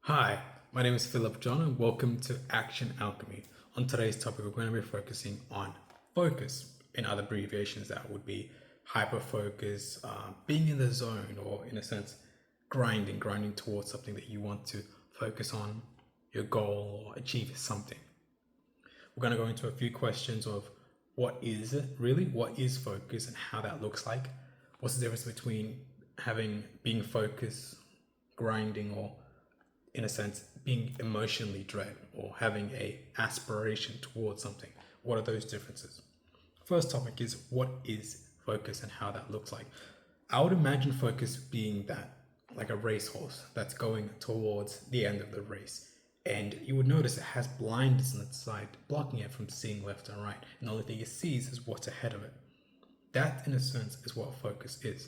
Hi, my name is Philip John and welcome to Action Alchemy. On today's topic, we're going to be focusing on focus. In other abbreviations, that would be hyper focus, being in the zone, or in a sense, grinding towards something that you want to focus on, your goal, or achieve something. We're going to go into a few questions of what is it really, what is focus, and how that looks like. What's the difference between being focused, grinding, or in a sense, being emotionally drained or having a aspiration towards something? What are those differences? First topic is what is focus and how that looks like. I would imagine focus being that like a racehorse that's going towards the end of the race. And you would notice it has blinders on its side, blocking it from seeing left and right. And the only thing it sees is what's ahead of it. That, in a sense, is what focus is.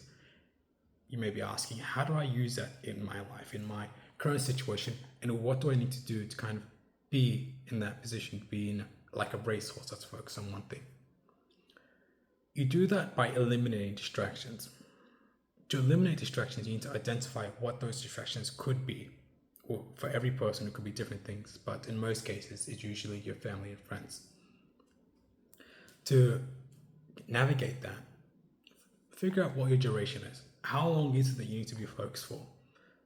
You may be asking, how do I use that in my life, in my current situation, and what do I need to do to kind of be in that position, being like a racehorse that's focused on one thing? You do that by eliminating distractions. To eliminate distractions, you need to identify what those distractions could be. Well, for every person, it could be different things, but in most cases, it's usually your family and friends. To navigate that, figure out what your duration is. How long is it that you need to be focused for?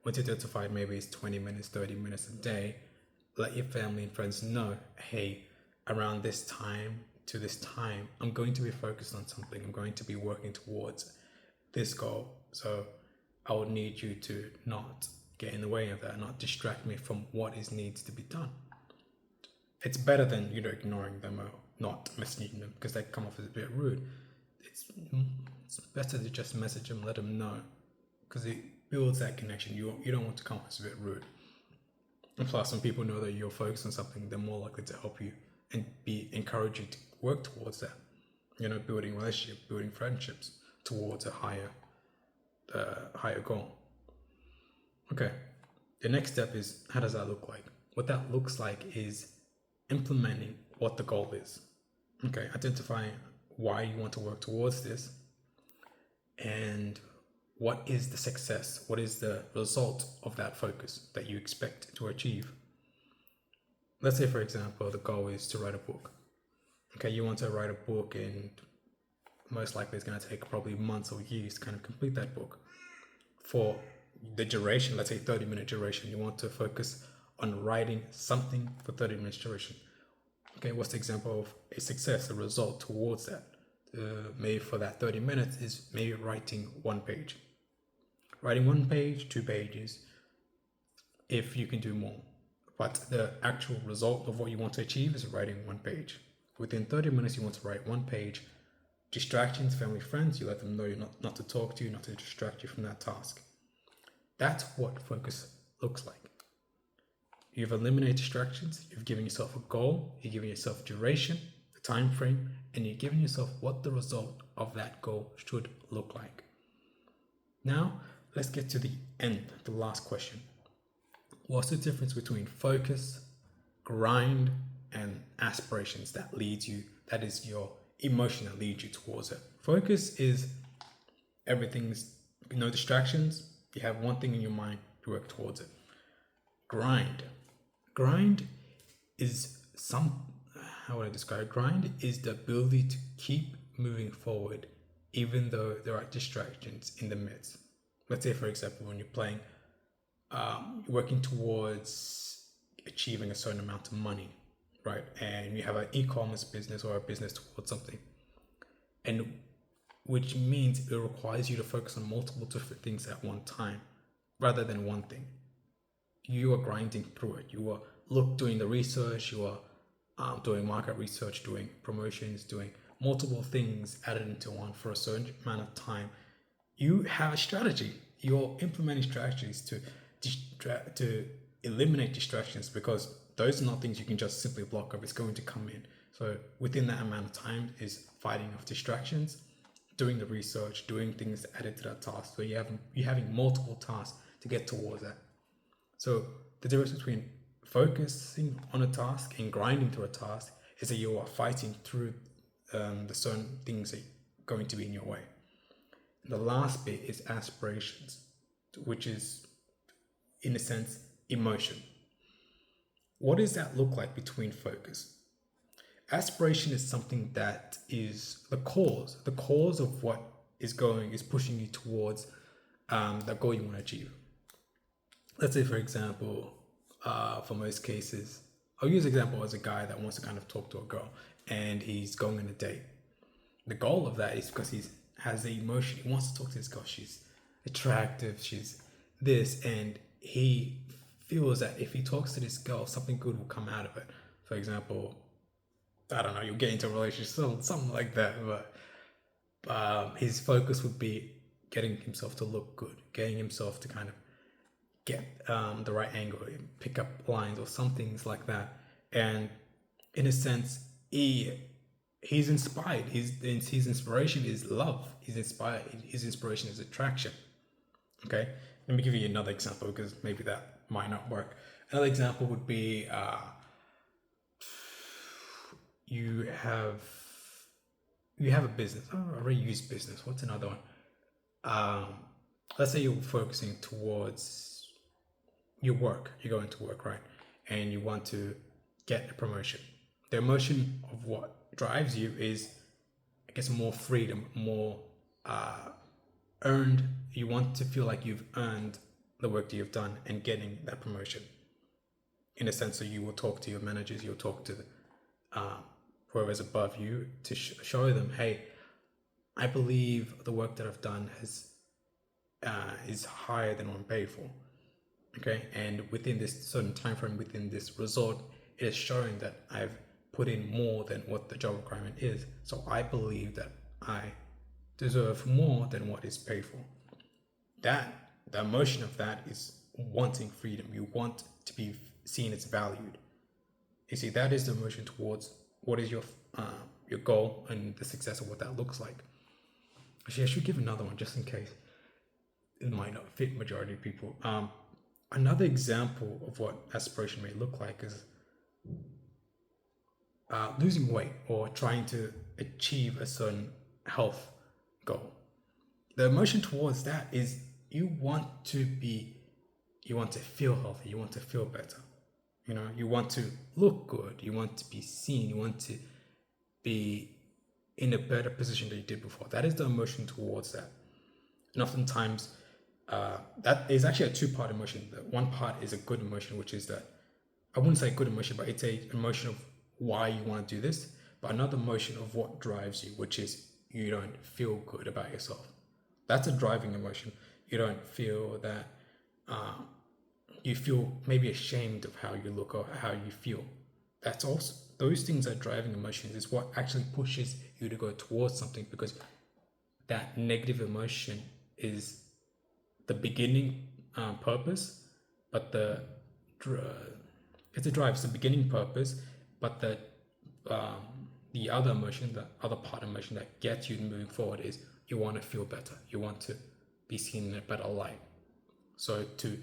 Once you identify maybe it's 20 minutes, 30 minutes a day, let your family and friends know, hey, around this time to this time, I'm going to be focused on something. I'm going to be working towards this goal. So I would need you to not get in the way of that, not distract me from what needs to be done. It's better than ignoring them or not messaging them, because they come off as a bit rude. It's better to just message them, let them know, because it builds that connection. You don't want to come off as a bit rude. And plus, when people know that you're focused on something, they're more likely to help you and encourage you to work towards that. Building relationships, building friendships towards a higher goal. Okay, the next step is, how does that look like? What that looks like is implementing what the goal is. Okay, identifying why you want to work towards this and what is the success, what is the result of that focus that you expect to achieve. Let's say, for example, the goal is to write a book. Okay, you want to write a book, and most likely it's going to take probably months or years to kind of complete that book. For the duration, let's say 30-minute duration, you want to focus on writing something for 30 minutes duration. Okay, what's the example of a success, a result towards that? Maybe for that 30 minutes is maybe writing one page. Writing one page, 2 pages, if you can do more. But the actual result of what you want to achieve is writing one page. Within 30 minutes, you want to write one page. Distractions, family, friends, you let them know you're not to talk to you, not to distract you from that task. That's what focus looks like. You've eliminated distractions, you've given yourself a goal, you're giving yourself duration, the time frame, and you're giving yourself what the result of that goal should look like. Now, let's get to the end, the last question. What's the difference between focus, grind, and aspirations that is your emotion that leads you towards it? Focus is everything's no distractions. You have one thing in your mind to work towards it. Grind is how would I describe it? Grind is the ability to keep moving forward even though there are distractions in the midst. Let's say, for example, when you're playing, working towards achieving a certain amount of money, right? And you have an e-commerce business or a business towards something, and which means it requires you to focus on multiple different things at one time rather than one thing. You are grinding through it. You are doing the research. You are doing market research, doing promotions, doing multiple things added into one for a certain amount of time. You have a strategy. You're implementing strategies to eliminate distractions, because those are not things you can just simply block off. It's going to come in. So within that amount of time is fighting off distractions, doing the research, doing things added to that task. So you're having multiple tasks to get towards that. So the difference between focusing on a task and grinding through a task is that you are fighting through the certain things that are going to be in your way. And the last bit is aspirations, which is, in a sense, emotion. What does that look like between focus? Aspiration is something that is the cause of what is pushing you towards the goal you want to achieve. Let's say, for example, for most cases, I'll use an example as a guy that wants to kind of talk to a girl and he's going on a date. The goal of that is because he has the emotion. He wants to talk to this girl. She's attractive. She's this, and he feels that if he talks to this girl, something good will come out of it. For example, I don't know, you'll get into a relationship, something like that. But his focus would be getting himself to look good, getting himself to kind of get the right angle, pick up lines or some things like that. And in a sense, he's inspired. His inspiration is love. He's inspired. His inspiration is attraction. Okay, let me give you another example because maybe that might not work. Another example would be you have a business. Oh, I already used business. What's another one? Let's say you're focusing towards your work. You're going to work, right? And you want to get a promotion. The emotion of what drives you is, I guess, more freedom, more earned. You want to feel like you've earned the work that you've done and getting that promotion. In a sense, so you will talk to your managers, you'll talk to whoever's above you to show them, hey, I believe the work that I've done is higher than what I'm paid for. Okay, and within this certain time frame, within this result, it is showing that I've put in more than what the job requirement is. So I believe that I deserve more than what is paid for. The emotion of that is wanting freedom. You want to be seen as valued. You see, that is the emotion towards what is your goal and the success of what that looks like. Actually, I should give another one just in case it might not fit majority of people. Another example of what aspiration may look like is losing weight or trying to achieve a certain health goal. The emotion towards that is you want to feel healthy, you want to feel better. You know, you want to look good, you want to be seen, you want to be in a better position than you did before. That is the emotion towards that. And oftentimes, that is actually a two-part emotion. The one part is a good emotion, which is that, I wouldn't say good emotion, but it's an emotion of why you want to do this. But another emotion of what drives you, which is you don't feel good about yourself. That's a driving emotion. You don't feel that, you feel maybe ashamed of how you look or how you feel. That's also, those things are driving emotions, is what actually pushes you to go towards something, because that negative emotion is the beginning purpose, but it's a drive. It's the beginning purpose, but the other emotion, the other part emotion that gets you moving forward is you want to feel better. You want to be seen in a better light. So to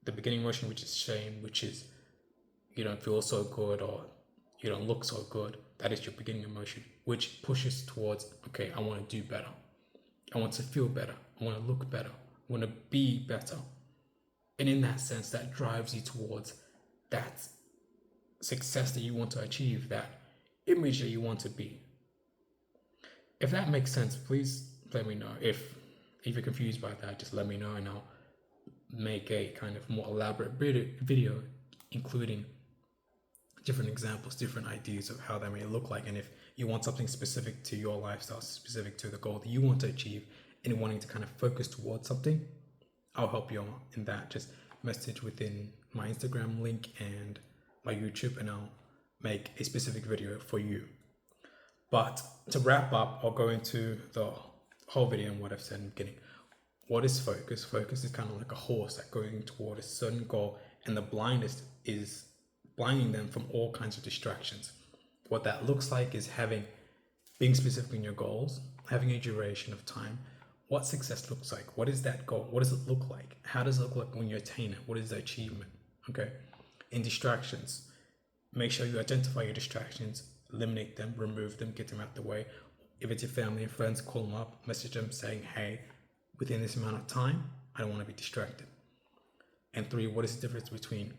the beginning emotion, which is shame, which is you don't feel so good or you don't look so good, that is your beginning emotion, which pushes towards, okay, I want to do better. I want to feel better. I want to look better. I want to be better. And in that sense, that drives you towards that success that you want to achieve, that image that you want to be. If that makes sense, please let me know. If you're confused by that, just let me know and I'll make a kind of more elaborate video including different examples, different ideas of how that may look like. And if you want something specific to your lifestyle, specific to the goal that you want to achieve and wanting to kind of focus towards something, I'll help you in that. Just message within my Instagram link and my YouTube and I'll make a specific video for you. But to wrap up, I'll go into the whole video and what I've said in the beginning. What is focus? Focus is kind of like a horse that's going toward a certain goal, and the blindness is blinding them from all kinds of distractions. What that looks like is being specific in your goals, having a duration of time, what success looks like. What is that goal? What does it look like? How does it look like when you attain it? What is the achievement? Okay. In distractions, make sure you identify your distractions, eliminate them, remove them, get them out the way. If it's your family and friends, call them up, message them saying, hey, within this amount of time, I don't want to be distracted. And 3, what is the difference between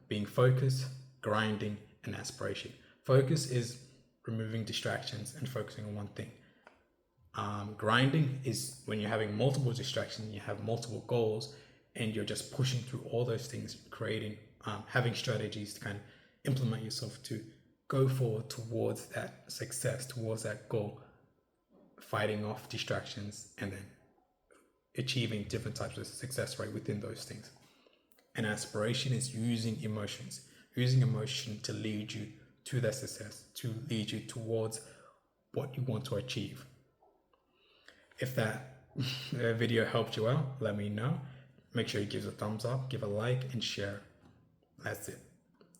being focused, grinding, and aspiration? Focus is removing distractions and focusing on one thing. Grinding is when you're having multiple distractions, you have multiple goals, and you're just pushing through all those things, creating, having strategies to kind of implement yourself to go forward towards that success, towards that goal, fighting off distractions, and then achieving different types of success rate within those things. And aspiration is using emotion to lead you to that success, to lead you towards what you want to achieve. If that video helped you out, let me know. Make sure you give it a thumbs up, give a like, and share. That's it.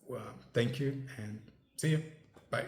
Well, thank you, and see you. Bye.